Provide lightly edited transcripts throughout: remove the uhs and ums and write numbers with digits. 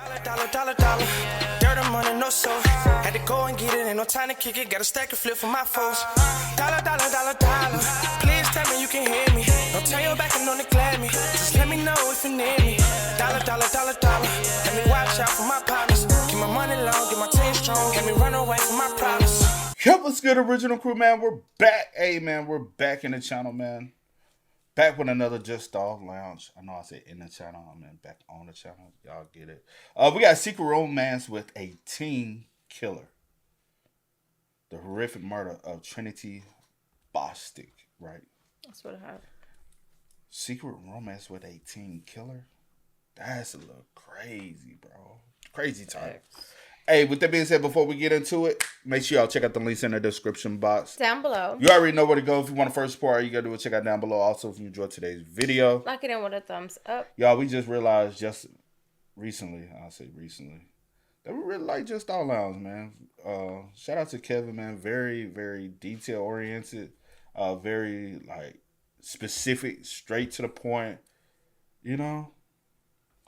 Dollar. Dirt and money, no soul. Had to go and get it, ain't no time to kick it. Got a stack and flip for my foes. Dollar. Please tell me you can hear me. Don't turn your back and don't neglect me. Just let me know if you need me. Dollar. Let me watch out for my partners. Keep my money long, get my team strong. Let me run away from my problems. Yep, what's good, original crew, man? We're back. Hey, man, we're back in the channel, man. Back with another Just Dog Lounge. I know I said in the channel. I mean back on the channel. Y'all get it. We got Secret Romance with a Teen Killer. The horrific murder of Trinity Bostic, right? That's what I have. Secret Romance with a Teen Killer? That's a little crazy, bro. Crazy type. Hey, with that being said, before we get into it, make sure y'all check out the links in the description box. Down below. You already know where to go. If you want to first support, all you got to do is check out down below. Also, if you enjoyed today's video, like it in with a thumbs up. Y'all, we just realized that we really like Just All Lounge, man. Shout out to Kevin, man. Very, very detail-oriented. Very, specific, straight to the point. You know?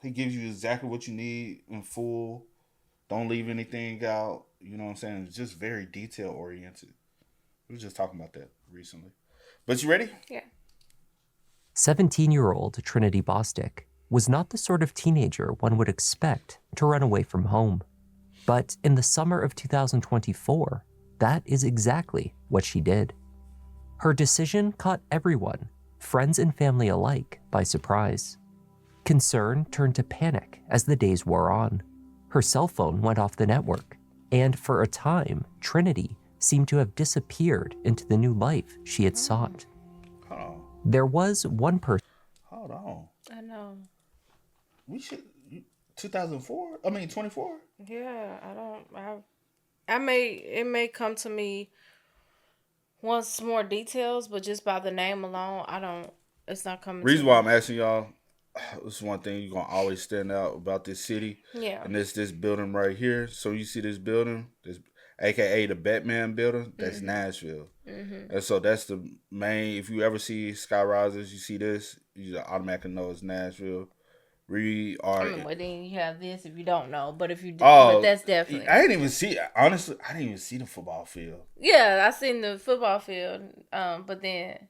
He gives you exactly what you need in full. Don't leave anything out. You know what I'm saying? It's just very detail-oriented. We were just talking about that recently. But you ready? Yeah. 17-year-old Trinity Bostic was not the sort of teenager one would expect to run away from home. But in the summer of 2024, that is exactly what she did. Her decision caught everyone, friends and family alike, by surprise. Concern turned to panic as the days wore on. Her cell phone went off the network, and for a time, Trinity seemed to have disappeared into the new life she had sought. Oh. There was one person. Hold on. I know. We should. 2004? I mean, 24? Yeah, it may come to me once more details, but just by the name alone, it's not coming. Reason why I'm asking y'all, this is one thing you're going to always stand out about this city. Yeah. And it's this building right here. So you see this building, AKA the Batman building, that's Nashville. Mm-hmm. And so that's the main, if you ever see Sky Risers, you see this, you automatically know it's Nashville. We are. Well, then you have this if you don't know, but if you do, but that's definitely. I didn't even see, honestly, I didn't even see the football field. Yeah, I seen the football field, but then.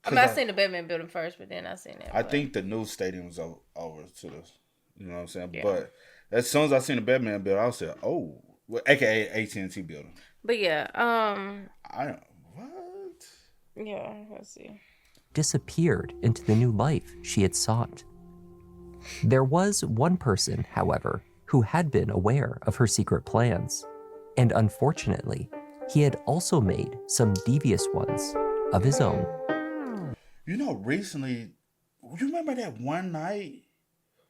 I seen the Batman building first, but then I seen that. I think the new stadium was over to this. You know what I'm saying? Yeah. But as soon as I seen the Batman building, I said, "Oh, AKA AT&T building." But yeah, what? Yeah, let's see. Disappeared into the new life she had sought. There was one person, however, who had been aware of her secret plans, and unfortunately, he had also made some devious ones of his own. You know, recently, you remember that one night?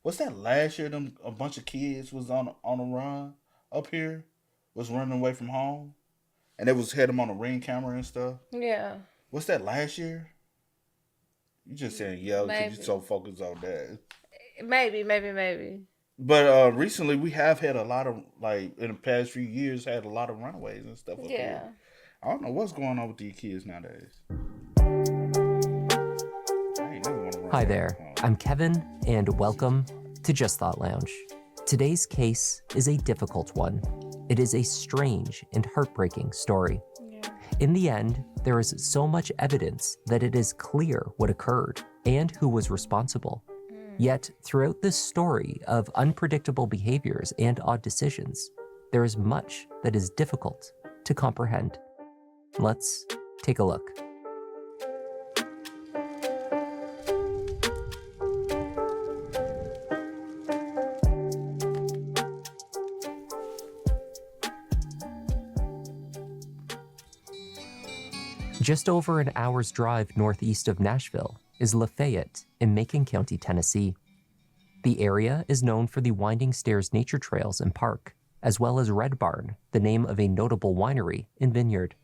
Was that last year? A bunch of kids was on a run up here, was running away from home, and it had them on a Ring camera and stuff. Yeah. What's that last year? You just saying yeah because you're so focused on that. Maybe. But recently, we have had a lot of in the past few years, had a lot of runaways and stuff. Up here. I don't know what's going on with these kids nowadays. Hi there, I'm Kevin, and welcome to Just Thought Lounge. Today's case is a difficult one. It is a strange and heartbreaking story. Yeah. In the end, there is so much evidence that it is clear what occurred and who was responsible. Yet, throughout this story of unpredictable behaviors and odd decisions, there is much that is difficult to comprehend. Let's take a look. Just over an hour's drive northeast of Nashville is Lafayette in Macon County, Tennessee. The area is known for the Winding Stairs Nature Trails and Park, as well as Red Barn, the name of a notable winery and vineyard.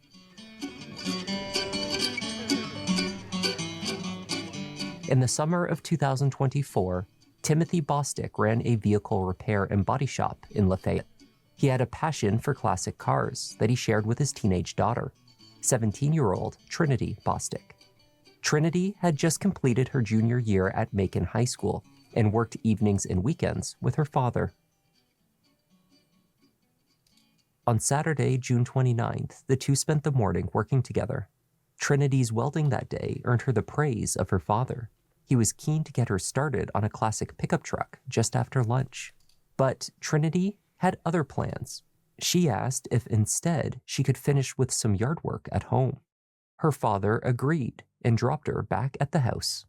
In the summer of 2024, Timothy Bostic ran a vehicle repair and body shop in Lafayette. He had a passion for classic cars that he shared with his teenage daughter, 17-year-old Trinity Bostic. Trinity had just completed her junior year at Macon High School and worked evenings and weekends with her father. On Saturday, June 29th, the two spent the morning working together. Trinity's welding that day earned her the praise of her father. He was keen to get her started on a classic pickup truck just after lunch. But Trinity had other plans. She asked if instead she could finish with some yard work at home. Her father agreed and dropped her back at the house.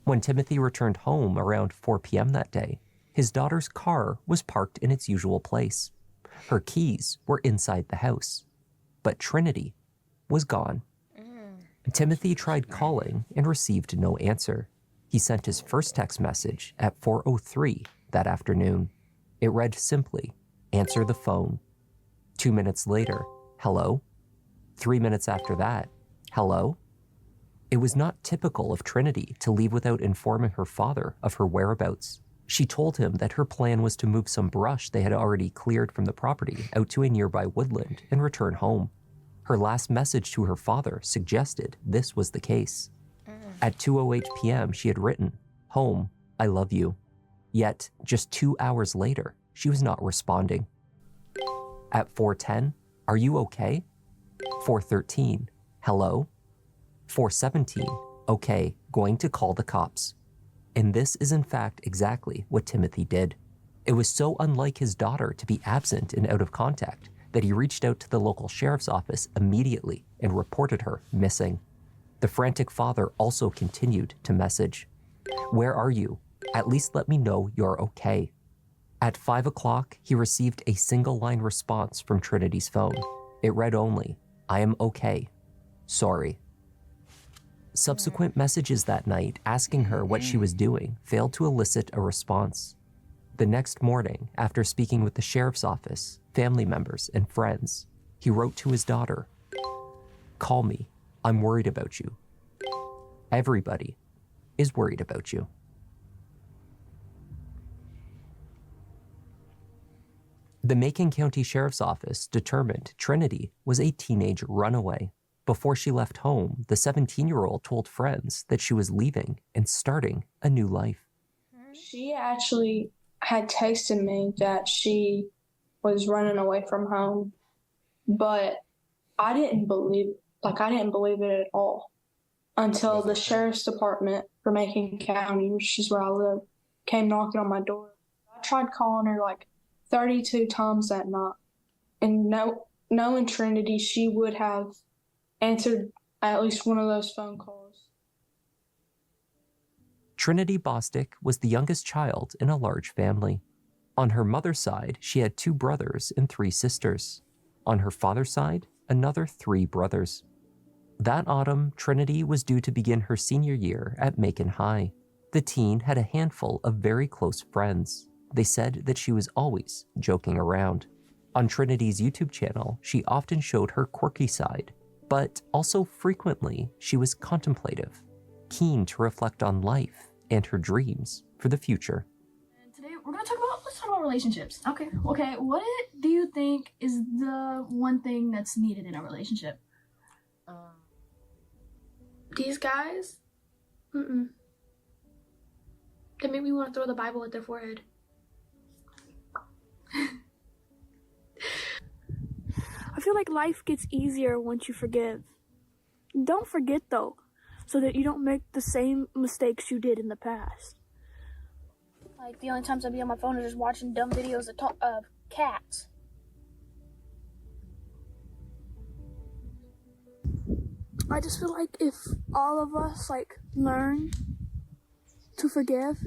When Timothy returned home around 4 p.m. that day, his daughter's car was parked in its usual place. Her keys were inside the house, but Trinity was gone. Timothy tried calling and received no answer. He sent his first text message at 4:03 that afternoon. It read simply, "Answer the phone." 2 minutes later, "Hello?" 3 minutes after that, "Hello?" It was not typical of Trinity to leave without informing her father of her whereabouts. She told him that her plan was to move some brush they had already cleared from the property out to a nearby woodland and return home. Her last message to her father suggested this was the case. At 2:08 p.m., she had written, "Home, I love you." Yet, just 2 hours later, she was not responding. At 4:10, "Are you okay?" 4:13, "Hello?" 4:17, "Okay, going to call the cops." And this is in fact exactly what Timothy did. It was so unlike his daughter to be absent and out of contact that he reached out to the local sheriff's office immediately and reported her missing. The frantic father also continued to message, "Where are you? At least let me know you're okay." At 5 o'clock, he received a single-line response from Trinity's phone. It read only, "I am okay. Sorry." Subsequent messages that night asking her what she was doing failed to elicit a response. The next morning, after speaking with the sheriff's office, family members, and friends, he wrote to his daughter, "Call me. I'm worried about you. Everybody is worried about you." The Macon County Sheriff's Office determined Trinity was a teenage runaway. Before she left home, the 17-year-old told friends that she was leaving and starting a new life. She actually had texted me that she was running away from home, but I didn't believe it at all until the sheriff's department for Macon County, which is where I live, came knocking on my door. I tried calling her like 32 times that night, and knowing Trinity, she would have answered at least one of those phone calls. Trinity Bostic was the youngest child in a large family. On her mother's side, she had 2 brothers and 3 sisters. On her father's side, another 3 brothers. That autumn, Trinity was due to begin her senior year at Macon High. The teen had a handful of very close friends. They said that she was always joking around. On Trinity's YouTube channel, she often showed her quirky side, but also frequently she was contemplative, keen to reflect on life and her dreams for the future. And today let's talk about relationships. Okay, what do you think is the one thing that's needed in a relationship? These guys, they make me want to throw the Bible at their forehead. I feel like life gets easier once you forgive. Don't forget though, so that you don't make the same mistakes you did in the past. Like the only times I be on my phone is just watching dumb videos of cats. I just feel like if all of us learn to forgive,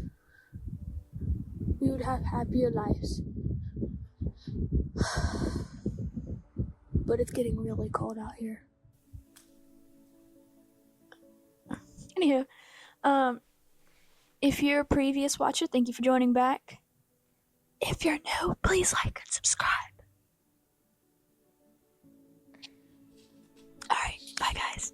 we would have happier lives. But it's getting really cold out here. Anywho, if you're a previous watcher, thank you for joining back. If you're new, please like and subscribe. Alright, bye guys.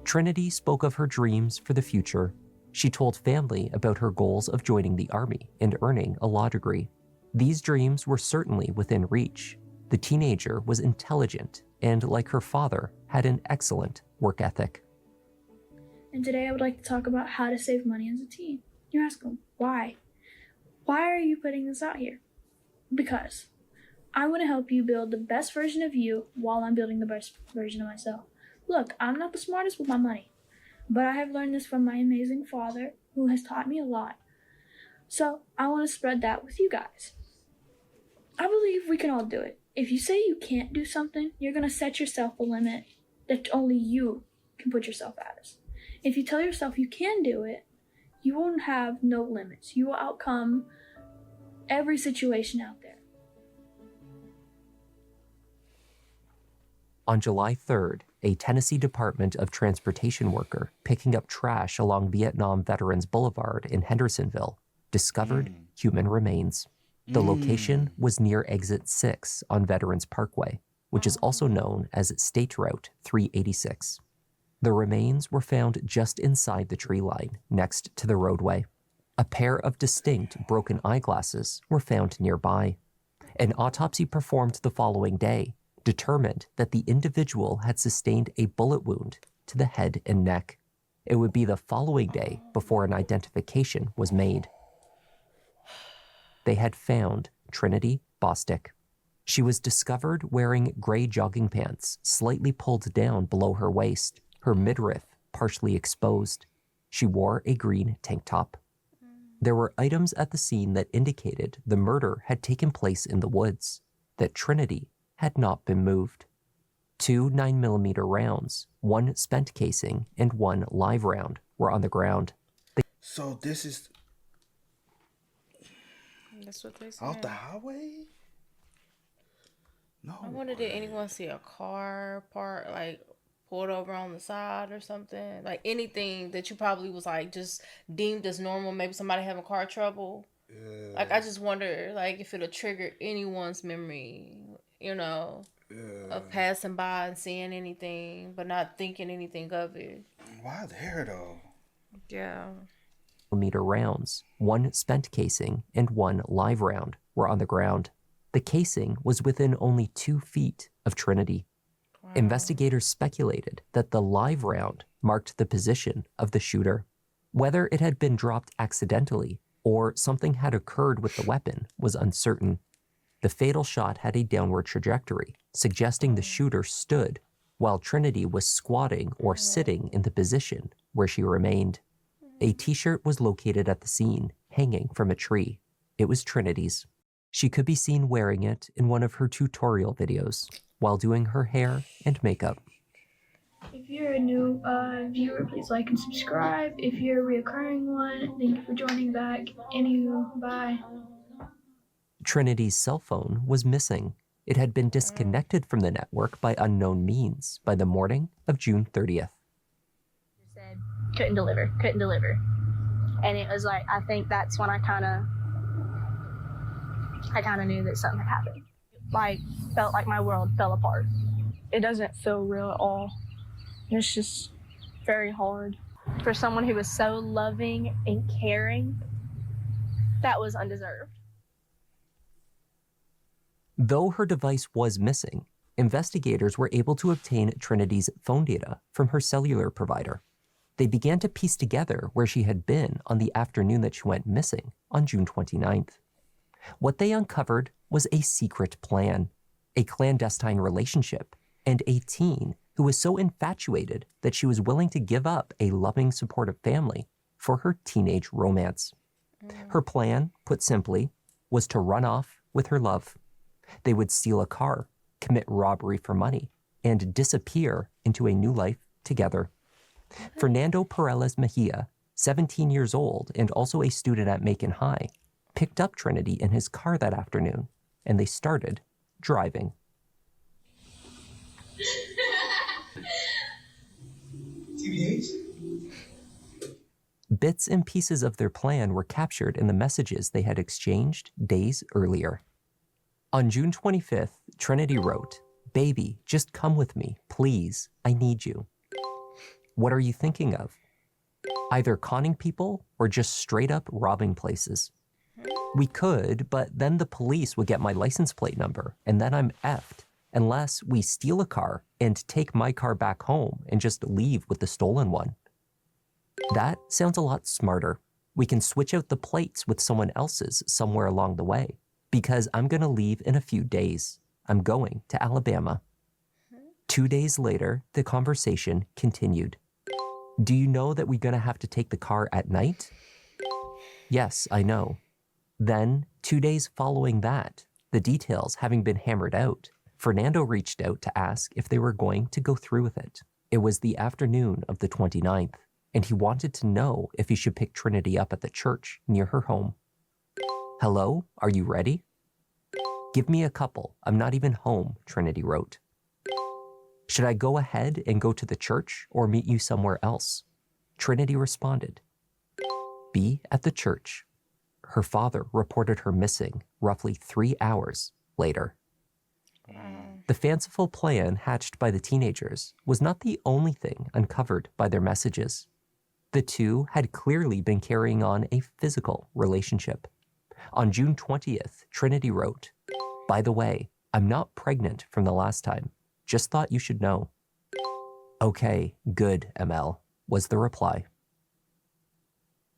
Trinity spoke of her dreams for the future. She told family about her goals of joining the army and earning a law degree. These dreams were certainly within reach. The teenager was intelligent and, like her father, had an excellent work ethic. And today I would like to talk about how to save money as a teen. You're asking, why? Why are you putting this out here? because I want to help you build the best version of you while I'm building the best version of myself. Look, I'm not the smartest with my money, but I have learned this from my amazing father, who has taught me a lot. So I want to spread that with you guys. I believe we can all do it. If you say you can't do something, you're going to set yourself a limit that only you can put yourself as. If you tell yourself you can do it, you won't have no limits. You will outcome every situation out there. On July 3rd, a Tennessee Department of Transportation worker picking up trash along Vietnam Veterans Boulevard in Hendersonville discovered human remains. The location was near Exit 6 on Veterans Parkway, which is also known as State Route 386. The remains were found just inside the tree line, next to the roadway. A pair of distinct broken eyeglasses were found nearby. An autopsy performed the following day determined that the individual had sustained a bullet wound to the head and neck. It would be the following day before an identification was made. They had found Trinity Bostic. She was discovered wearing gray jogging pants, slightly pulled down below her waist, her midriff partially exposed. She wore a green tank top. There were items at the scene that indicated the murder had taken place in the woods, that Trinity had not been moved. 2 9mm rounds, 1 spent casing, and 1 live round were on the ground. So this is That's what they said. off the highway? No. I wonder, did anyone see a car part, like, pulled over on the side or something? Like, anything that you probably was, like, just deemed as normal. Maybe somebody having car trouble. Yeah. Like, I just wonder, like, if it'll trigger anyone's memory, you know, of passing by and seeing anything, but not thinking anything of it. Why there, though? Yeah. Meter rounds, 1 spent casing, and 1 live round were on the ground. The casing was within only 2 feet of Trinity. Wow. Investigators speculated that the live round marked the position of the shooter. Whether it had been dropped accidentally or something had occurred with the weapon was uncertain. The fatal shot had a downward trajectory, suggesting the shooter stood while Trinity was squatting or sitting in the position where she remained. A t-shirt was located at the scene, hanging from a tree. It was Trinity's. She could be seen wearing it in one of her tutorial videos while doing her hair and makeup. If you're a new viewer, please like and subscribe. If you're a reoccurring one, thank you for joining back. Anywho, bye. Trinity's cell phone was missing. It had been disconnected from the network by unknown means by the morning of June 30th. Said couldn't deliver. And it was like, I think that's when I kind of knew that something had happened. Like, felt like my world fell apart. It doesn't feel real at all. It's just very hard. For someone who was so loving and caring, that was undeserved. Though her device was missing, investigators were able to obtain Trinity's phone data from her cellular provider. They began to piece together where she had been on the afternoon that she went missing on June 29th. What they uncovered was a secret plan, a clandestine relationship, and a teen who was so infatuated that she was willing to give up a loving, supportive family for her teenage romance. Her plan, put simply, was to run off with her love. They would steal a car, commit robbery for money, and disappear into a new life together. Fernando Perales Mejia, 17 years old and also a student at Macon High, picked up Trinity in his car that afternoon, and they started driving. Bits and pieces of their plan were captured in the messages they had exchanged days earlier. On June 25th, Trinity wrote, "Baby, just come with me, please. I need you." What are you thinking of? Either conning people or just straight up robbing places. We could, but then the police would get my license plate number, and then I'm effed, unless we steal a car and take my car back home and just leave with the stolen one. That sounds a lot smarter. We can switch out the plates with someone else's somewhere along the way. Because I'm going to leave in a few days. I'm going to Alabama. 2 days later, the conversation continued. Do you know that we're going to have to take the car at night? Yes, I know. Then, 2 days following that, the details having been hammered out, Fernando reached out to ask if they were going to go through with it. It was the afternoon of the 29th, and he wanted to know if he should pick Trinity up at the church near her home. Hello, are you ready? Give me a couple. I'm not even home, Trinity wrote. Should I go ahead and go to the church or meet you somewhere else? Trinity responded. Be at the church. Her father reported her missing roughly 3 hours later. The fanciful plan hatched by the teenagers was not the only thing uncovered by their messages. The two had clearly been carrying on a physical relationship. On June 20th, Trinity wrote, By the way, I'm not pregnant from the last time. Just thought you should know. Okay, good, ML, was the reply.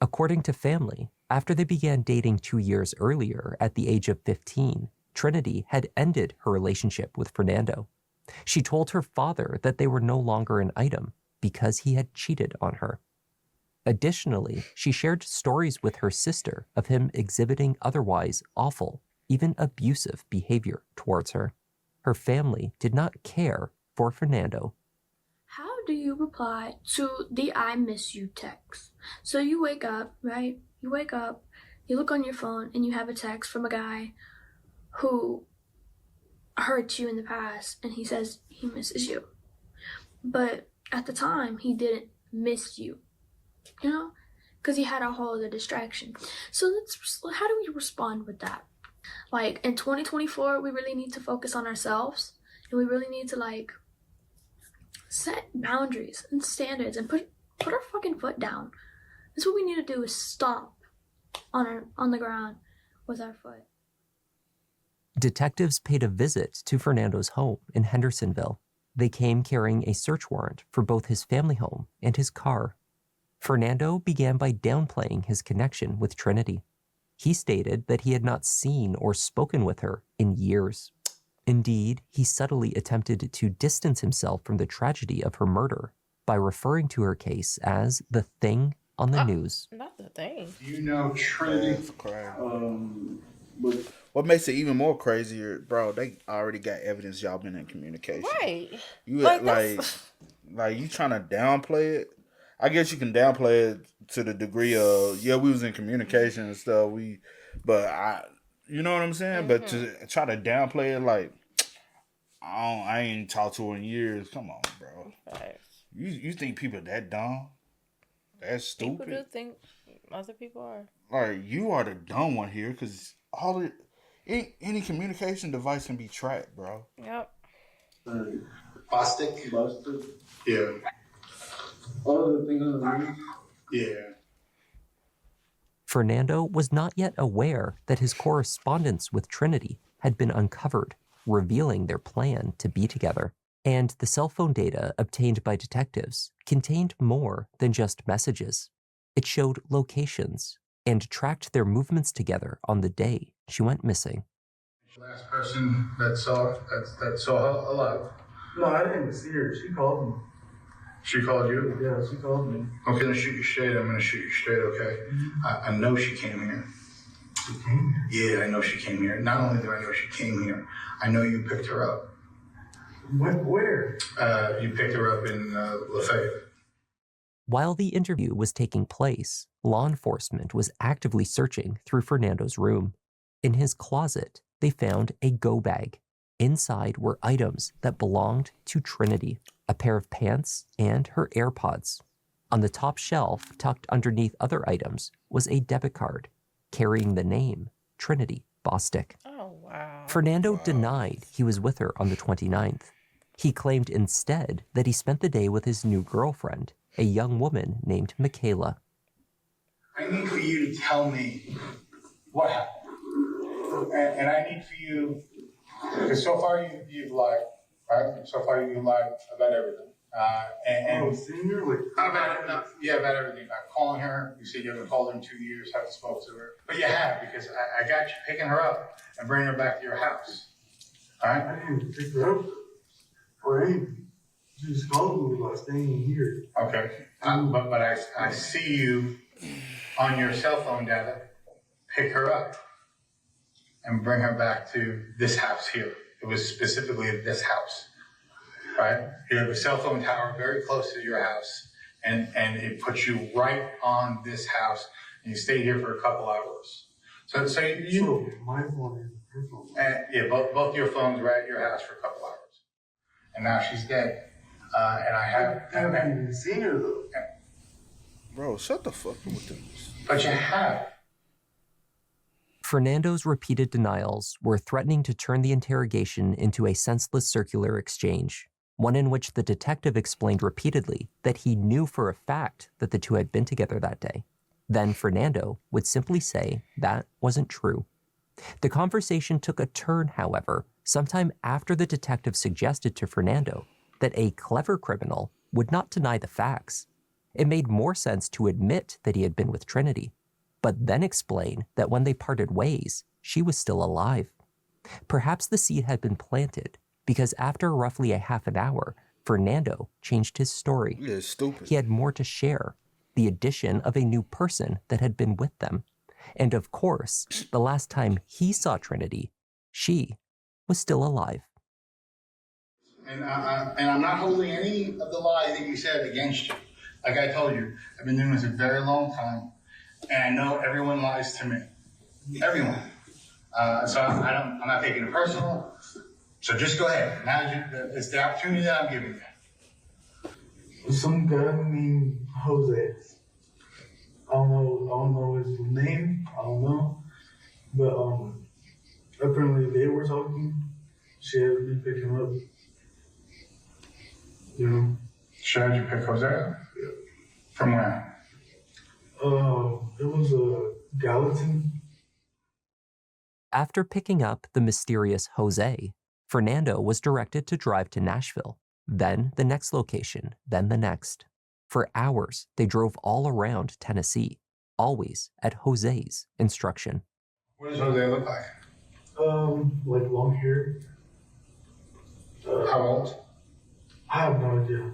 According to family, after they began dating 2 years earlier at the age of 15, Trinity had ended her relationship with Fernando. She told her father that they were no longer an item because he had cheated on her. Additionally, she shared stories with her sister of him exhibiting otherwise awful, even abusive behavior towards her. Her family did not care for Fernando. How do you reply to the I miss you text? So you wake up, right? You wake up, you look on your phone, and you have a text from a guy who hurt you in the past, and he says he misses you. But at the time, he didn't miss you, you know? Because he had a whole other distraction. So how do we respond with that? Like, in 2024, we really need to focus on ourselves, and we really need to, like, set boundaries and standards and put our fucking foot down. That's what we need to do, is stomp on the ground with our foot. Detectives paid a visit to Fernando's home in Hendersonville. They came carrying a search warrant for both his family home and his car. Fernando began by downplaying his connection with Trinity. He stated that he had not seen or spoken with her in years. Indeed, he subtly attempted to distance himself from the tragedy of her murder by referring to her case as the thing on the news. Not the thing. You know Trinity. That's crazy. What makes it even more crazier, bro? They already got evidence y'all been in communication. Right. You like you trying to downplay it? I guess you can downplay it to the degree of we was in communication and stuff. You know what I'm saying? But to try to downplay it, like I ain't talked to her in years. Come on, bro. Right. You think people that dumb? That's stupid. People do think other people are. Like, you are the dumb one here, because any communication device can be tracked, bro. Yep. Bostic. Yeah. All the things on the roof. Yeah. Fernando was not yet aware that his correspondence with Trinity had been uncovered, revealing their plan to be together. And the cell phone data obtained by detectives contained more than just messages. It showed locations and tracked their movements together on the day she went missing. Last person that saw her alive. No, I didn't see her. She called me. She called you? Yeah, she called me. Okay, I'm gonna shoot you straight. Okay? I know she came here. She came here? Yeah, I know she came here. Not only do I know she came here, I know you picked her up. Where? You picked her up in Lafayette. While the interview was taking place, law enforcement was actively searching through Fernando's room. In his closet, they found a go bag. Inside were items that belonged to Trinity, a pair of pants and her AirPods. On the top shelf, tucked underneath other items, was a debit card carrying the name Trinity Bostic. Oh, wow. Fernando denied he was with her on the 29th. He claimed instead that he spent the day with his new girlfriend, a young woman named Michaela. I need for you to tell me what happened. And I need for you, because so far you've lied, right? So far you've lied about everything. And senior? Like, about everything. About calling her. You said you haven't called her in 2 years, haven't spoke to her. But you have, because I got you picking her up and bringing her back to your house. All right? I didn't even pick her up or anything. She just called me about staying here. Okay. But I see you on your cell phone data pick her up and bring her back to this house here. It was specifically this house, right? You have a cell phone tower very close to your house, and it puts you right on this house, and you stayed here for a couple hours. So my phone and her phone. Yeah, both your phones were at your house for a couple hours, and now she's dead. And I haven't even seen her though. Bro, shut the fuck up with this. But you have. Fernando's repeated denials were threatening to turn the interrogation into a senseless circular exchange, one in which the detective explained repeatedly that he knew for a fact that the two had been together that day. Then Fernando would simply say that wasn't true. The conversation took a turn, however, sometime after the detective suggested to Fernando that a clever criminal would not deny the facts. It made more sense to admit that he had been with Trinity, but then explain that when they parted ways, she was still alive. Perhaps the seed had been planted because after roughly a half an hour, Fernando changed his story. Yeah, stupid. He had more to share, the addition of a new person that had been with them. And of course, the last time he saw Trinity, she was still alive. And I'm not holding any of the lies that you said against you. Like I told you, I've been doing this a very long time, and I know everyone lies to me. Everyone. So I'm not taking it personal. So just go ahead. Now it's the opportunity that I'm giving you. Some guy named Jose. I don't know his name. I don't know. But apparently they were talking. She had me pick him up. You know. She had you pick Jose up? Yeah. From where? It was a Gallatin. After picking up the mysterious Jose, Fernando was directed to drive to Nashville, then the next location, then the next. For hours, they drove all around Tennessee, always at Jose's instruction. What does Jose look like? Like long hair. How old? I have no idea,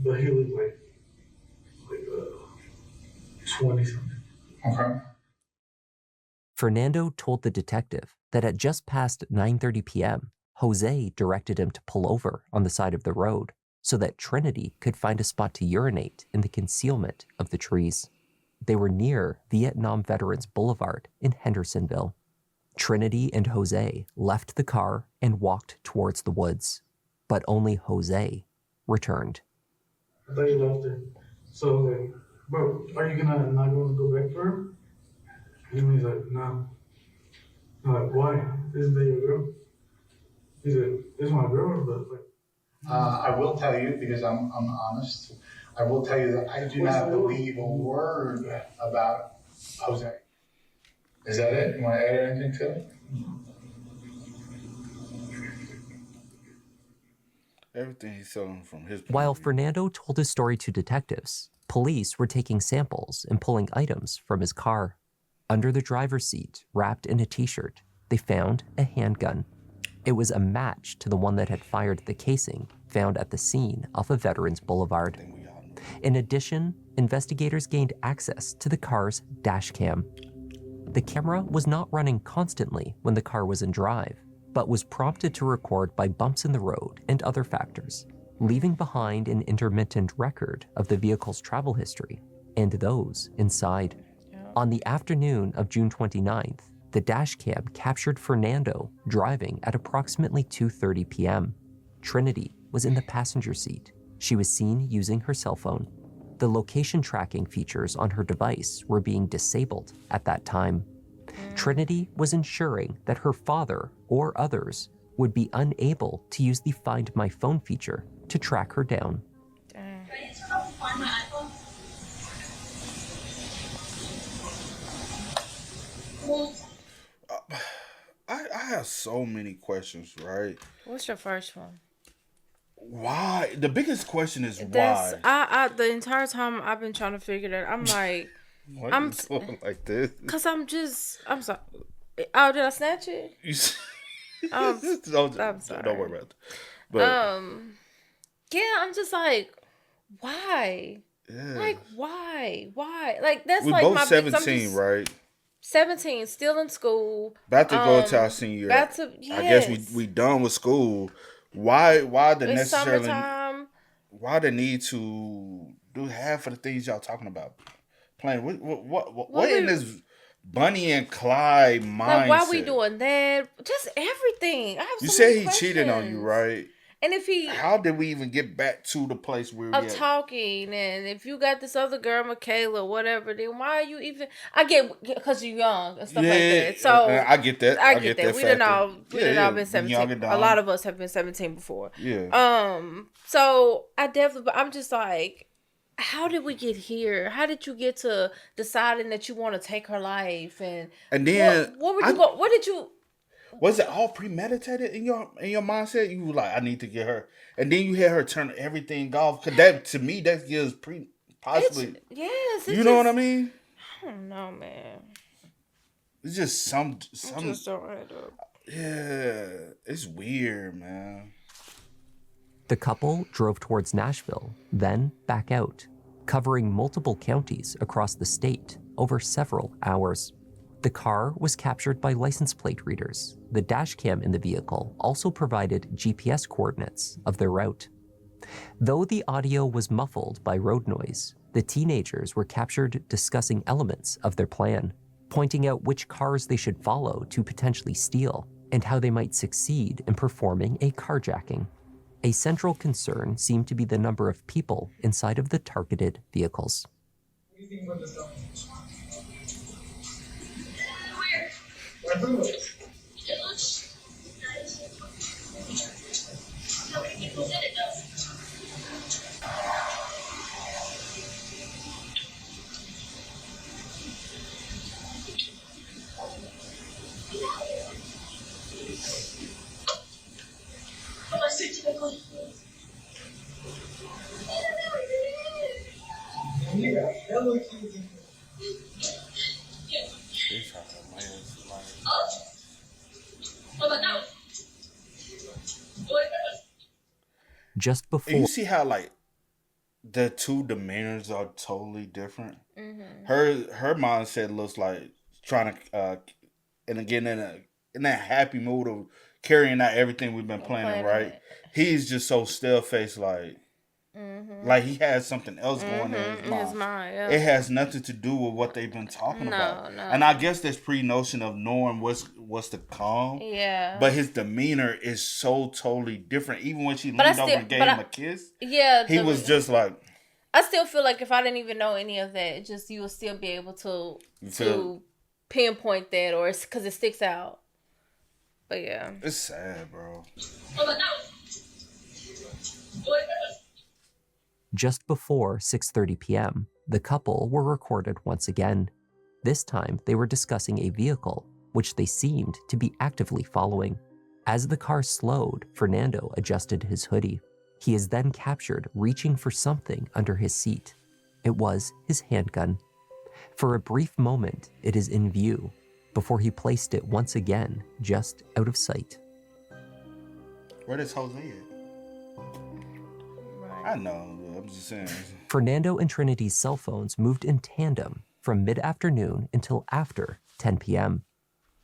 but he looked like 20 something. Okay. Fernando told the detective that at just past 9:30 p.m., Jose directed him to pull over on the side of the road so that Trinity could find a spot to urinate in the concealment of the trees. They were near Vietnam Veterans Boulevard in Hendersonville. Trinity and Jose left the car and walked towards the woods, but only Jose returned. I thought you left her. So like, bro, are you not going to go back for her? And he's like, no. I'm like, why? Isn't that your girl? He said, it's my girl, but like. I will tell you, because I'm honest, I will tell you that I do not believe a word about Jose. Is that it? You want to add anything to it? Everything he's telling from his point While of view. Fernando told his story to detectives, police were taking samples and pulling items from his car. Under the driver's seat, wrapped in a t-shirt, they found a handgun. It was a match to the one that had fired the casing found at the scene off of Veterans Boulevard. In addition, investigators gained access to the car's dash cam. The camera was not running constantly when the car was in drive, but was prompted to record by bumps in the road and other factors, leaving behind an intermittent record of the vehicle's travel history and those inside. On the afternoon of June 29th, the dash cam captured Fernando driving at approximately 2:30 p.m. Trinity was in the passenger seat. She was seen using her cell phone. The location tracking features on her device were being disabled at that time. Trinity was ensuring that her father or others would be unable to use the Find My Phone feature to track her down. I have so many questions, right? What's your first one? Why? The biggest question is That's why. I the entire time I've been trying to figure that. I'm like, Why I'm you doing like this? cause I'm sorry. Oh, did I snatch it? You Um, I'm don't worry sorry. about it. But Yeah, I'm just like, why? yeah, Like, why? Like, that's we like both my biggest. I'm 17, just right? 17, still in school. About to go to our senior year. About to I guess yes. we done with school. Why the It's necessarily summertime. why the need to do half of the things y'all talking about? Playing what What in we this Bunny and Clyde like? Why we mindset? doing that? Just everything. I have You so many said he cheated on you, questions. right? And if he How did we even get back to the place where we of at? talking, and if you got this other girl, Michaela, whatever, then why are you even? I get because you're young and stuff like that. So I get that. I I get get that. that factor. We didn't all been Be young 17. and A lot dumb. of us have been 17 before. Yeah. So I definitely, but I'm just like, how did we get here? How did you get to deciding that you want to take her life? And then what were you going? What did you? was it all premeditated in your mindset? You were like, I need to get her, and then you had her turn everything off. Cause that to me that gives possibly. Yes, You know what I mean? I don't know, man. It's just some. Just don't add up. Yeah, it's weird, man. The couple drove towards Nashville, then back out, covering multiple counties across the state over several hours. The car was captured by license plate readers. The dash cam in the vehicle also provided GPS coordinates of their route. Though the audio was muffled by road noise, the teenagers were captured discussing elements of their plan, pointing out which cars they should follow to potentially steal, and how they might succeed in performing a carjacking. A central concern seemed to be the number of people inside of the targeted vehicles. Just before. And you see how like the two demeanors are totally different. Mm-hmm. Her mindset looks like trying to, and again in that happy mood of carrying out everything we've been planning, right? He's just so still faced, like he has something else going in his mind. Yeah. It has nothing to do with what they've been talking about. No. And I guess this pre-notion of knowing what's to come. Yeah. But his demeanor is so totally different. Even when she leaned over and gave him a kiss, yeah, he was just like. I still feel like if I didn't even know any of that, just you would still be able to pinpoint that, or it's because it sticks out. But yeah, it's sad, bro. Just before 6:30 p.m., the couple were recorded once again. This time, they were discussing a vehicle, which they seemed to be actively following. As the car slowed, Fernando adjusted his hoodie. He is then captured reaching for something under his seat. It was his handgun. For a brief moment, it is in view, before he placed it once again just out of sight. Where does Jose at? I know, I'm just saying. Fernando and Trinity's cell phones moved in tandem from mid-afternoon until after 10 p.m.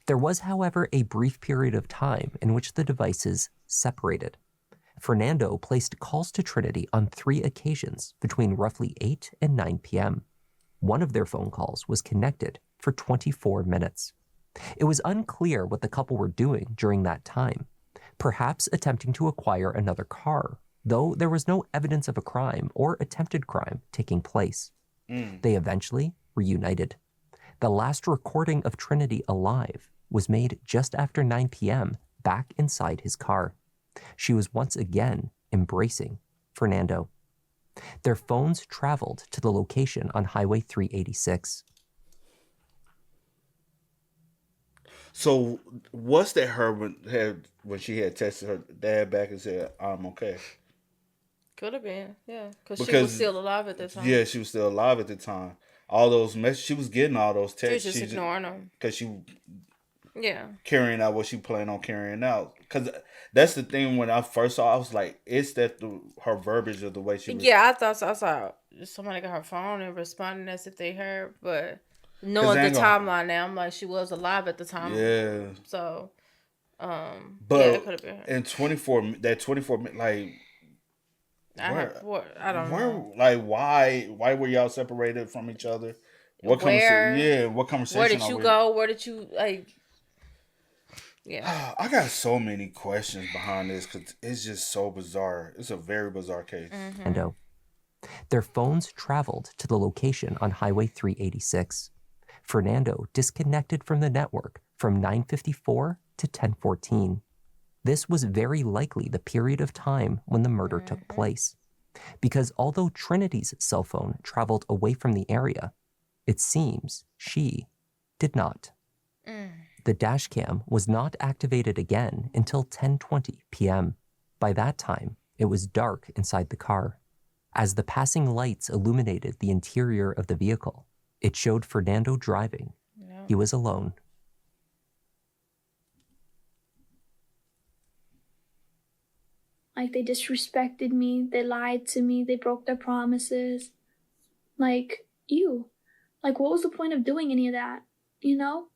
There was, however, a brief period of time in which the devices separated. Fernando placed calls to Trinity on 3 occasions between roughly 8 and 9 p.m. One of their phone calls was connected for 24 minutes. It was unclear what the couple were doing during that time, perhaps attempting to acquire another car, though there was no evidence of a crime or attempted crime taking place. They eventually reunited. The last recording of Trinity alive was made just after 9 p.m. back inside his car. She was once again embracing Fernando. Their phones traveled to the location on Highway 386. So, what's that her when she had texted her dad back and said, "I'm okay"? Could have been, yeah, because she was Because still alive at the time. yeah, she was still alive at the time. All those she was getting all those She was texts. just ignoring them. Because she Yeah. carrying out what she planned on carrying out. Because that's the thing. When I first saw, I was like, "Is that her verbiage or the way she?" Yeah, I thought so. I saw somebody got her phone and responding as if they heard, but knowing the timeline now, I'm like, she was alive at the time. Yeah. So, but yeah, it could have been her. In 24 minutes, like. I don't know. Like, why were y'all separated from each other? What conversation? What conversation? Where did you go? Where did you like? Yeah, I got so many questions behind this because it's just so bizarre. It's a very bizarre case. Fernando. Their phones traveled to the location on Highway 386. Fernando disconnected from the network from 9:54 to 10:14. This was very likely the period of time when the murder took place, because although Trinity's cell phone traveled away from the area, it seems she did not. The dash cam was not activated again until 10:20 p.m. By that time, it was dark inside the car. As the passing lights illuminated the interior of the vehicle, it showed Fernando driving. Yeah. He was alone. Like, they disrespected me, they lied to me, they broke their promises. Like, like, what was the point of doing any of that? You know?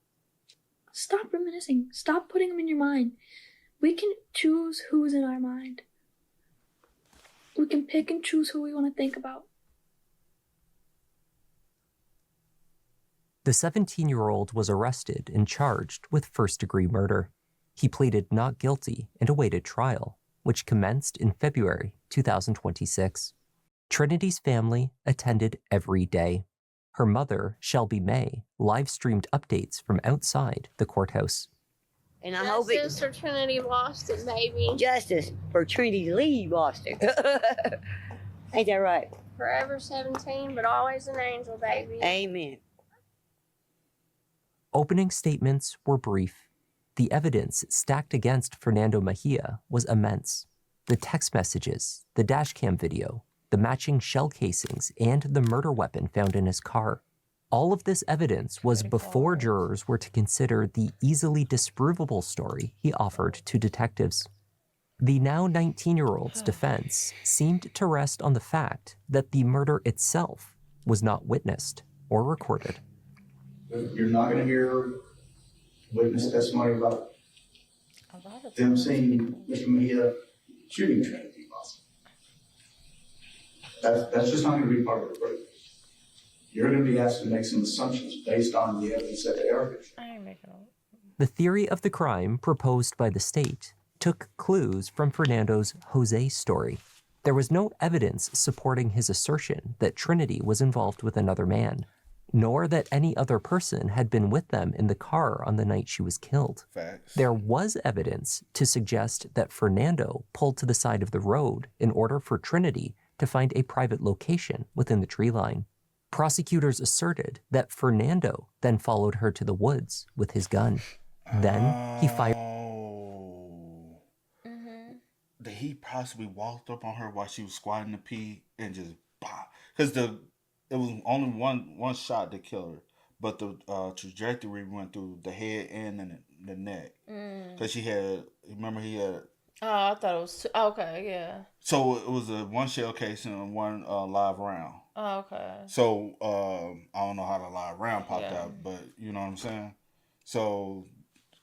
Stop reminiscing. Stop putting them in your mind. We can choose who's in our mind. We can pick and choose who we want to think about. The 17-year-old was arrested and charged with first-degree murder. He pleaded not guilty and awaited trial, which commenced in February 2026. Trinity's family attended every day. Her mother, Shelby May, live-streamed updates from outside the courthouse. And I hope Justice for Trinity Bostic, baby. Justice for Trinity Lee Bostic. Ain't that right? Forever 17, but always an angel, baby. Amen. Opening statements were brief. The evidence stacked against Fernando Mejia was immense. The text messages, the dashcam video, the matching shell casings, and the murder weapon found in his car. All of this evidence was before jurors were to consider the easily disprovable story he offered to detectives. The now 19-year-old's defense seemed to rest on the fact that the murder itself was not witnessed or recorded. You're not going to hear witness testimony about them seeing Mr. Mejia shooting Trinity Bostic. That's just not going to be part of the proof. You're going to be asked to make some assumptions based on the evidence that they are. The theory of the crime proposed by the state took clues from Fernando's Jose story. There was no evidence supporting his assertion that Trinity was involved with another man, nor that any other person had been with them in the car on the night she was killed. Facts. There was evidence to suggest that Fernando pulled to the side of the road in order for Trinity to find a private location within the tree line. Prosecutors asserted that Fernando then followed her to the woods with his gun. Then he fired. That he possibly walked up on her while she was squatting to pee and just because it was only one shot to kill her, but the trajectory went through the head and the neck. Because he had, remember he had. Oh, I thought it was okay, yeah. So it was a one shell casing and one live round. Oh, okay. So I don't know how the live round popped out, but you know what I'm saying. So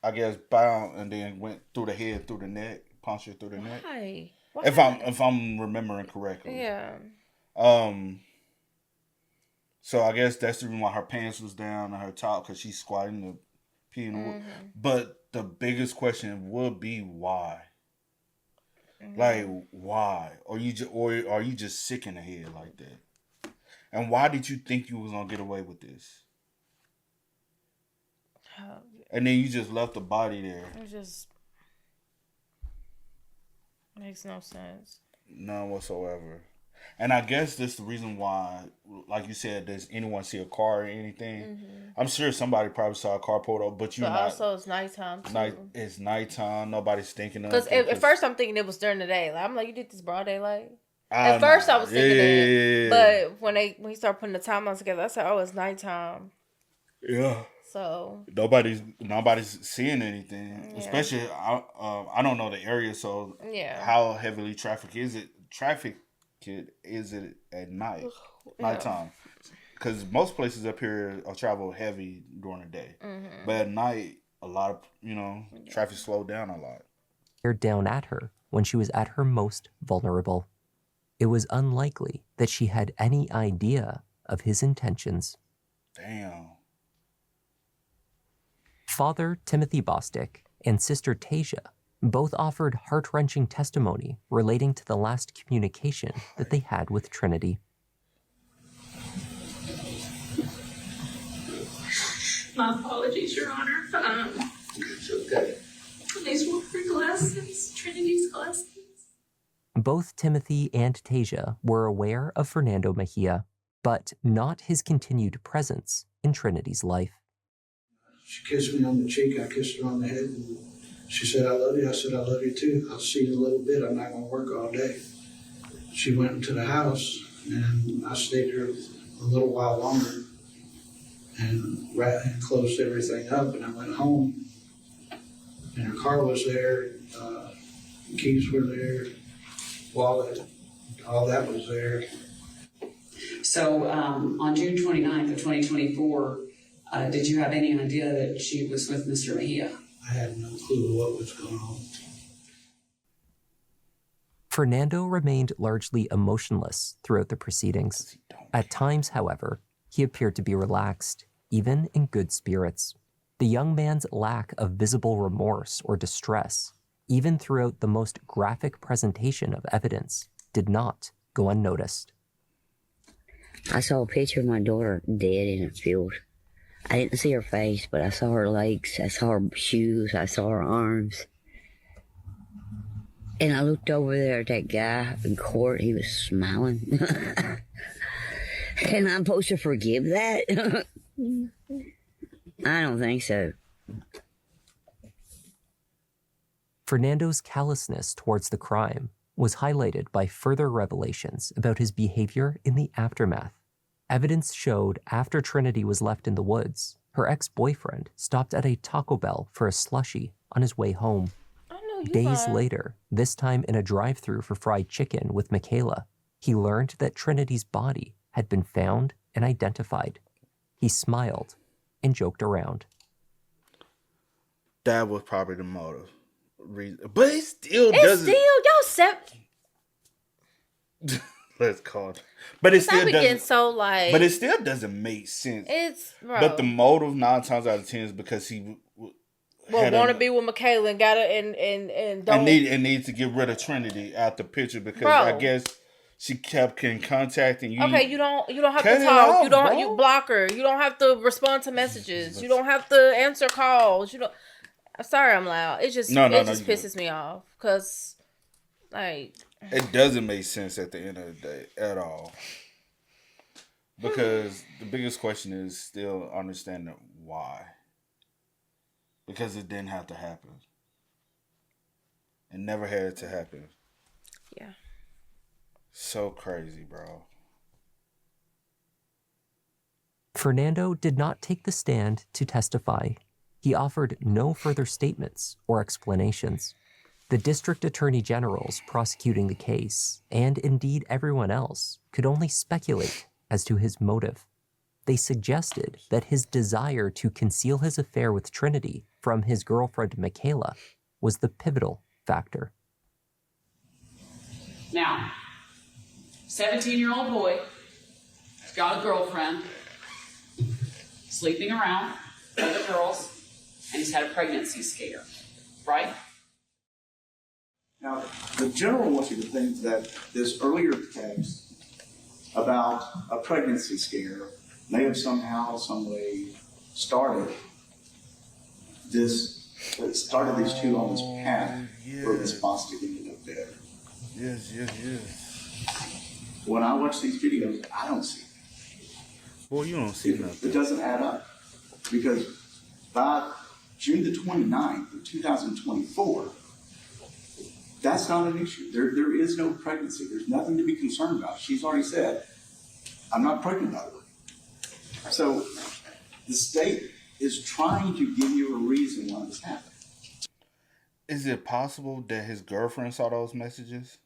I guess bound and then went through the head, through the neck, punched her through the neck. Why? If I'm remembering correctly. Yeah. So I guess that's the reason why her pants was down and her top, because she's squatting to pee in the wood. But the biggest question would be why. Like why? Or are you just sick in the head like that? And why did you think you was gonna get away with this? And then you just left the body there. It just makes no sense. None whatsoever. And I guess that's the reason why, like you said, does anyone see a car or anything? I'm sure somebody probably saw a car pulled up, but also it's nighttime too. It's nighttime. Nobody's thinking of it. Because at first I'm thinking it was during the day. Like, I'm like, you did this broad daylight? At first, I was thinking yeah. that, but when he started putting the timeline together, I said, "Oh, it's nighttime." Yeah. So nobody's seeing anything. Yeah. Especially I don't know the area, so yeah. How heavily traffic is it at night, nighttime? Because most places up here are travel heavy during the day, but at night a lot of traffic slowed down a lot. Stared down at her when she was at her most vulnerable. It was unlikely that she had any idea of his intentions. Damn. Father Timothy Bostic and Sister Tasia both offered heart-wrenching testimony relating to the last communication that they had with Trinity. My apologies, Your Honor. It's okay. These were her glasses, Trinity's glasses. Both Timothy and Tasia were aware of Fernando Mejia, but not his continued presence in Trinity's life. She kissed me on the cheek, I kissed her on the head, and she said, I love you. I said, I love you too. I'll see you in a little bit. I'm not going to work all day. She went into the house, and I stayed there a little while longer and closed everything up, and I went home. And her car was there, keys were there, wallet, all that was there. So on June 29th of 2024, did you have any idea that she was with Mr. Mejia? I had no clue what was going on. Fernando remained largely emotionless throughout the proceedings. At times, however, he appeared to be relaxed, even in good spirits. The young man's lack of visible remorse or distress, even throughout the most graphic presentation of evidence, did not go unnoticed. I saw a picture of my daughter dead in a field. I didn't see her face, but I saw her legs, I saw her shoes, I saw her arms. And I looked over there at that guy in court, he was smiling. And I'm supposed to forgive that? I don't think so. Fernando's callousness towards the crime was highlighted by further revelations about his behavior in the aftermath. Evidence showed after Trinity was left in the woods, her ex-boyfriend stopped at a Taco Bell for a slushie on his way home. Days later, this time in a drive-thru for fried chicken with Michaela, he learned that Trinity's body had been found and identified. He smiled and joked around. That was probably the motive. But it still doesn't. Let's call it. But it still doesn't. But it still doesn't make sense. But the motive 9 times out of 10 is because he want to be with Michaela and got it and don't need to get rid of Trinity out the picture because I guess she kept contacting you. Okay, you don't have to talk. You block her. You don't have to respond to messages. You don't have to answer calls. You don't. Sorry, I'm loud. It just pisses me off because it doesn't make sense at the end of the day at all. Because the biggest question is still understanding why. Because it didn't have to happen. It never had to happen. Yeah. So crazy, bro. Fernando did not take the stand to testify. He offered no further statements or explanations. The district attorney generals prosecuting the case, and indeed everyone else, could only speculate as to his motive. They suggested that his desire to conceal his affair with Trinity from his girlfriend Michaela was the pivotal factor. Now, 17-year-old boy has got a girlfriend, sleeping around with other girls, and he's had a pregnancy scare, right? Now, the general wants you to think that this earlier text about a pregnancy scare may have somehow, some way started these two on this path where this Bostic ended up there. Yes. When I watch these videos, I don't see it. Well, you don't see nothing. It doesn't add up. Because by June the 29th of 2024, That's not an issue. There is no pregnancy. There's nothing to be concerned about. She's already said, I'm not pregnant, by the way. So the state is trying to give you a reason why this happened. Is it possible that his girlfriend saw those messages?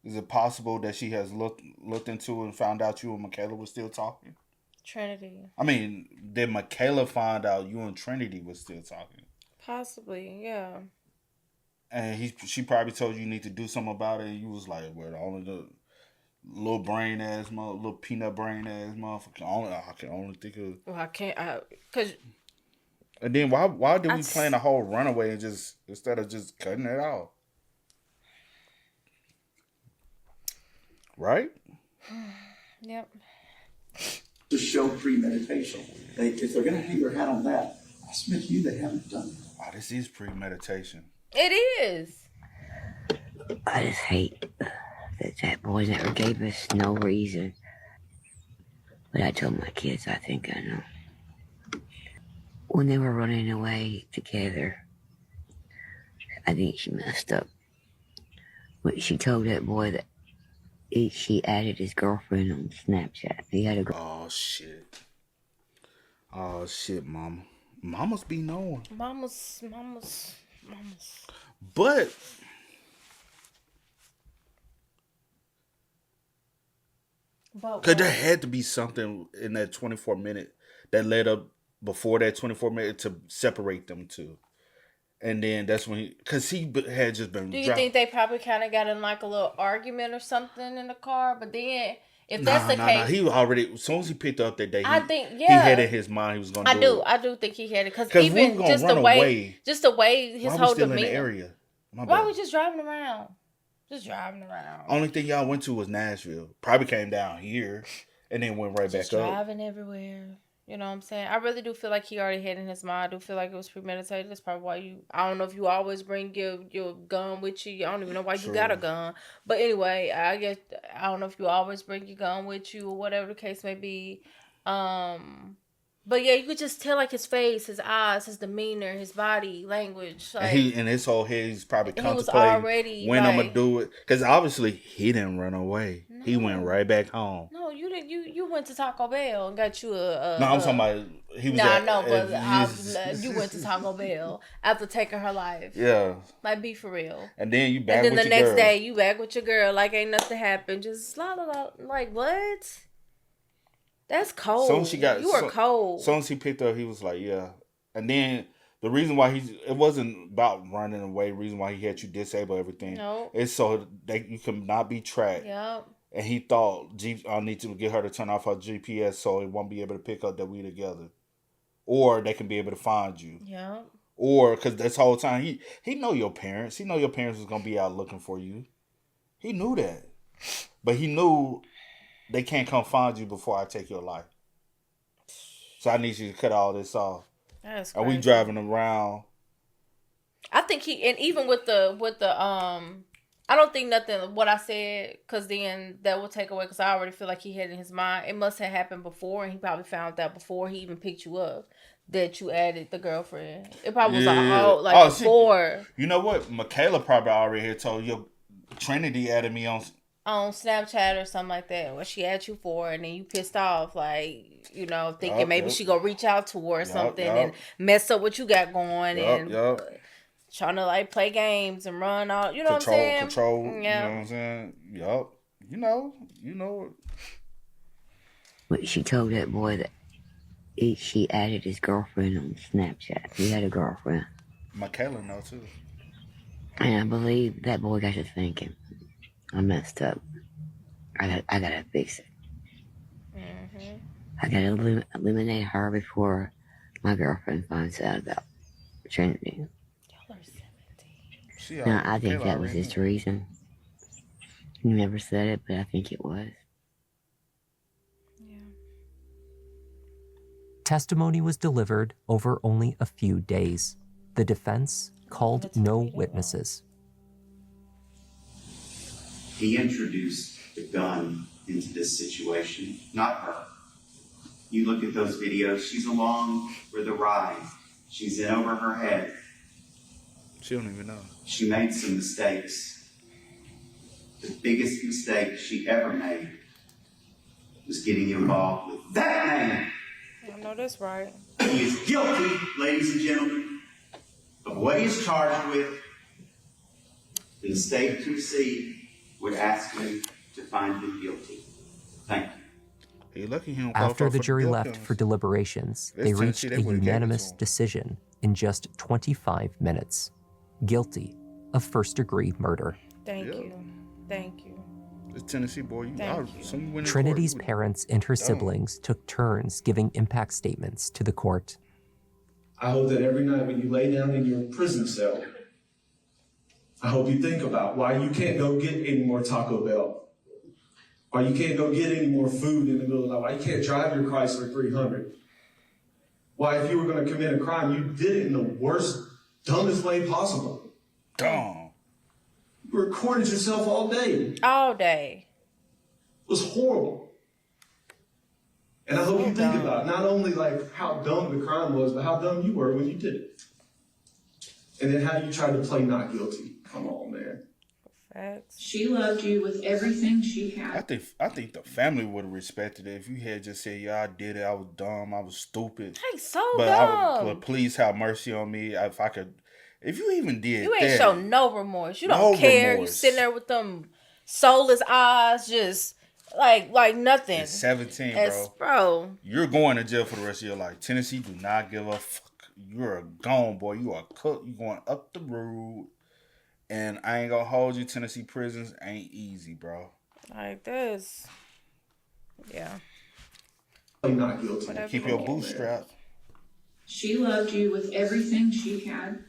Is it possible that she has looked into it and found out you and Michaela were still talking? Trinity. I mean, did Michaela find out you and Trinity was still talking? Possibly, yeah. And she probably told you need to do something about it, and you was like, well, only the little brain ass little peanut brain ass motherfucker. I can only think of. Well, I can't, cause. And then why did we plan a whole runaway and just instead of just cutting it off? Right? Yep. To show premeditation. If they're going to hang their hat on that, I submit to you they haven't done it. Oh, this is premeditation. It is. I just hate that boy never gave us no reason. But I told my kids, I think I know. When they were running away together, I think she messed up. But she told that boy that she added his girlfriend on Snapchat. He had a Oh shit, mama. Mamas be knowing. Mamas. But because there had to be something in that 24-minute that led up before that 24-minute to separate them two. And then that's when because he had just been. Do you think they probably kind of got in like a little argument or something in the car? But then, if that's the case, he already as soon as he picked up that day, he had in his mind he was going to do it. I do think he had it because we even were just run the way, away. just the way his Why whole we still demeanor. in the area? Why we just driving around? Just driving around. Only thing y'all went to was Nashville. Probably came down here and then went right Just back up. driving everywhere. You know what I'm saying? I really do feel like he already had in his mind. I do feel like it was premeditated. That's probably why I don't know if you always bring your gun with you. I don't even know why you got a gun. But anyway, I don't know if you always bring your gun with you or whatever the case may be. But yeah, you could just tell like his face, his eyes, his demeanor, his body language. Like, and he in his whole head, he's probably contemplating already, when I'm gonna do it. Because obviously he didn't run away. No. He went right back home. No, you didn't. You went to Taco Bell and got you a. No, I'm talking about he was. I know, but you went to Taco Bell after taking her life. Yeah. Like, be for real. And then you back. And then with the your next girl. day you back with your girl like ain't nothing happened. Just la la la. Like what? That's cold. Soon as she got, you were cold. Soon as he picked up, he was like, yeah. And then the reason why it wasn't about running away. The reason why he had you disable everything. No. It's so that you can not be tracked. Yep. And he thought, I need to get her to turn off her GPS so it won't be able to pick up that we together. Or they can be able to find you. Yeah. Or, because this whole time, he know your parents. He know your parents was going to be out looking for you. He knew that. But he knew they can't come find you before I take your life. So I need you to cut all this off. That's crazy. Are we driving around? I think and even with the I don't think nothing what I said, because then that will take away, because I already feel like he had in his mind, it must have happened before, and he probably found out before he even picked you up that you added the girlfriend. It probably was before. You know what? Michaela probably already had told you, Trinity added me on Snapchat or something like that, what she asked you for, and then you pissed off, like, you know, thinking maybe she gonna reach out to her or something and mess up what you got going and trying to like play games and run out, you know what I'm saying? Control, you know what I'm saying? Yup. You know. But she told that boy that she added his girlfriend on Snapchat. He had a girlfriend. Michaela know too. And I believe that boy got to thinking, I messed up. I gotta fix it. Mm-hmm. I gotta eliminate her before my girlfriend finds out about Trinity. Y'all are 17. Now, I think that was his reason. He never said it, but I think it was. Yeah. Testimony was delivered over only a few days. The defense called no witnesses. He introduced the gun into this situation, not her. You look at those videos, she's along for the ride. She's in over her head. She don't even know. She made some mistakes. The biggest mistake she ever made was getting involved with that man. I know that's right. He is guilty, ladies and gentlemen, of what he is charged with. And the state of Tennessee would ask me to find him guilty. Thank you. Hey, lucky he don't After qualify the for jury death left penalty. for deliberations, This they Tennessee, reached they a would've gave it to unanimous him. decision in just 25 minutes. Guilty of first-degree murder. Thank you. Thank you. This Tennessee boy, you out. Some went in Trinity's court, parents and her siblings took turns giving impact statements to the court. I hope that every night when you lay down in your prison cell, I hope you think about why you can't go get any more Taco Bell. Why you can't go get any more food in the middle of the night. Why you can't drive your Chrysler 300. Why, if you were going to commit a crime, you did it in the worst, dumbest way possible. Dumb. You recorded yourself all day. All day. It was horrible. And I hope you think about not only like how dumb the crime was, but how dumb you were when you did it. And then how you tried to play not guilty. Come on, man. Facts. She loved you with everything she had. I think the family would have respected it if you had just said, "Yeah, I did it. I was dumb. I was stupid. Hey, so but dumb. But please have mercy on me if I could. If you even did, You ain't that, show no remorse. You don't no care. remorse. You sitting there with them soulless eyes, just like nothing. At 17, bro. You're going to jail for the rest of your life. Tennessee do not give a fuck. You're a gone boy. You are cooked. You going up the road. And I ain't gonna hold you. Tennessee prisons ain't easy, bro. Like this. Yeah. I'm not guilty. Whatever. Keep your bootstrap. She loved you with everything she had.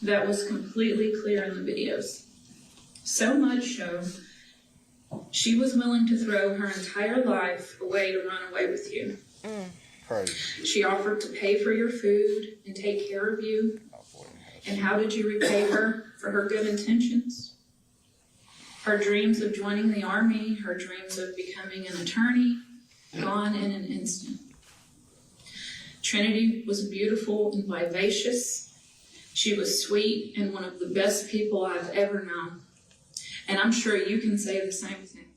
That was completely clear in the videos. So much so, she was willing to throw her entire life away to run away with you. Crazy. She offered to pay for your food and take care of you. And how did you repay her for her good intentions? Her dreams of joining the army, her dreams of becoming an attorney, gone in an instant. Trinity was beautiful and vivacious. She was sweet and one of the best people I've ever known. And I'm sure you can say the same thing.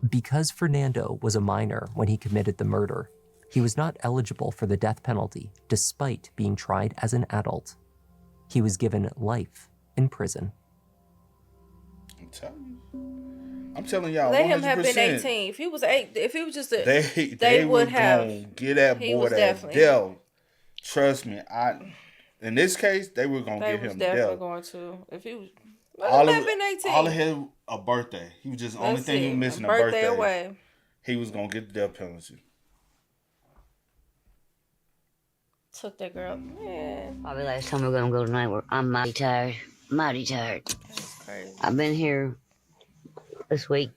Because Fernando was a minor when he committed the murder, he was not eligible for the death penalty despite being tried as an adult. He was given life in prison. I'm telling y'all, Let 100%. him have been 18. If he was just a, they would have gonna get that he boy was that definitely- death. Trust me, in this case, they were gonna They get was him definitely death. going to. If he was, All let of him have been 18. all of him a birthday. He was just the only That's thing he it. was missing A a birthday birthday. away. He was gonna get the death penalty. Took that girl. Man, Probably last time we're gonna go tonight. I'm mighty tired. Mighty tired. that's crazy. I've been here this week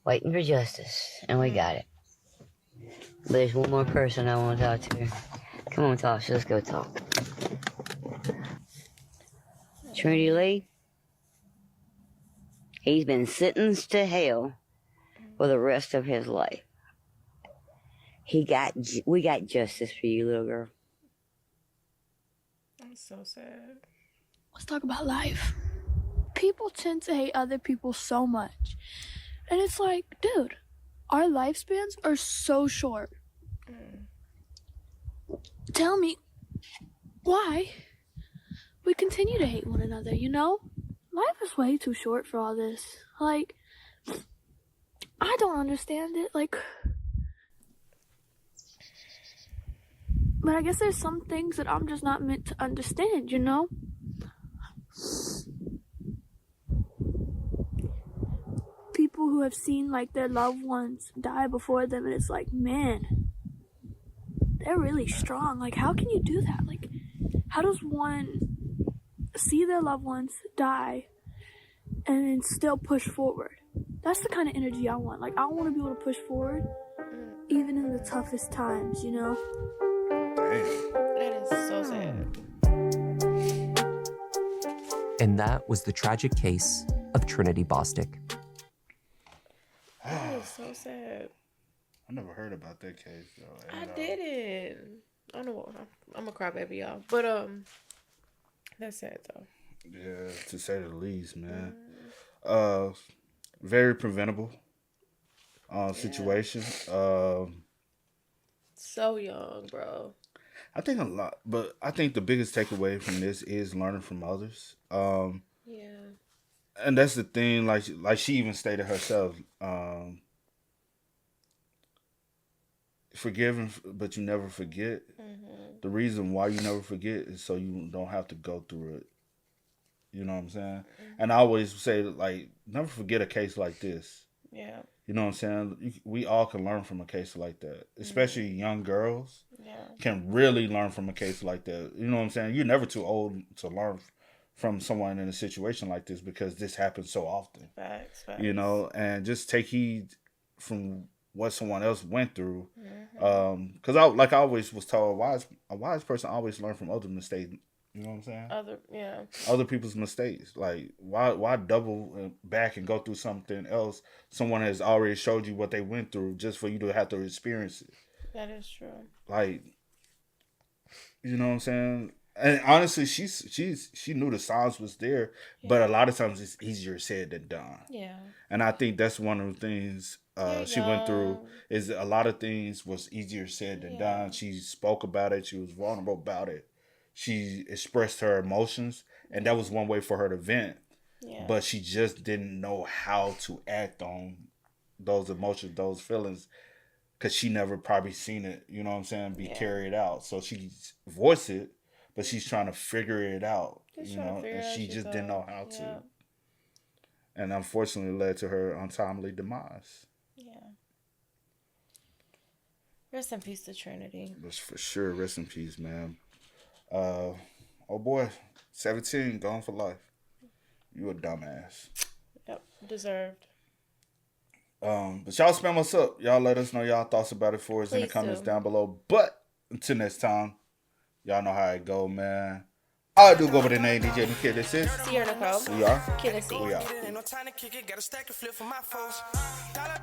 waiting for justice, and we got it. But there's one more person I want to talk to. Come on, Tasha, let's go talk. Trinity Lee, he's been sentenced to hell for the rest of his life. We got justice for you, little girl. I'm so sad. Let's talk about life. People tend to hate other people so much. And it's like, dude, our lifespans are so short. Tell me why we continue to hate one another, you know? Life is way too short for all this. Like, I don't understand it. Like, but I guess there's some things that I'm just not meant to understand, you know? People who have seen like their loved ones die before them, and it's like, man, they're really strong. Like, how can you do that? Like, how does one see their loved ones die and then still push forward? That's the kind of energy I want. Like, I want to be able to push forward even in the toughest times, you know? That is so sad. And that was the tragic case of Trinity Bostic. That is so sad. I never heard about that case though. I didn't. I don't know what. I'm a crybaby, y'all. But that's sad though. Yeah, to say the least, man. Very preventable situation. So young, bro. I think a lot, but I think the biggest takeaway from this is learning from others. Yeah. And that's the thing. Like she even stated herself. Forgiving, but you never forget. Mm-hmm. The reason why you never forget is so you don't have to go through it. You know what I'm saying? Mm-hmm. And I always say, like, never forget a case like this. Yeah. You know what I'm saying? We all can learn from a case like that. Especially young girls can really learn from a case like that. You know what I'm saying? You're never too old to learn from someone in a situation like this because this happens so often. Facts. You know, and just take heed from what someone else went through. Because I always was told, a wise person always learn from other mistakes. You know what I'm saying? Other people's mistakes. Like, why double back and go through something else? Someone has already showed you what they went through just for you to have to experience it. That is true. Like, you know what I'm saying? And honestly, she knew the signs was there, but a lot of times it's easier said than done. Yeah. And I think that's one of the things she went through is a lot of things was easier said than done. She spoke about it. She was vulnerable about it. She expressed her emotions, and that was one way for her to vent. Yeah. But she just didn't know how to act on those emotions, those feelings, because she never probably seen it, you know what I'm saying, be carried out. So she voiced it, but she's trying to figure it out, you know, and she just didn't know how to. And unfortunately led to her untimely demise. Yeah. Rest in peace to Trinity. That's for sure. Rest in peace, man. Oh boy, 17, gone for life. You a dumbass. Yep, deserved. But y'all spam us up. Y'all let us know y'all thoughts about it for us in the comments down below. But until next time, y'all know how it go, man. I do go by the name DJ Kid. This is Sierra Nicole. We are. Kid and C. We are. Ain't no time to kick it, gotta stack a flip for my folks. Dollar.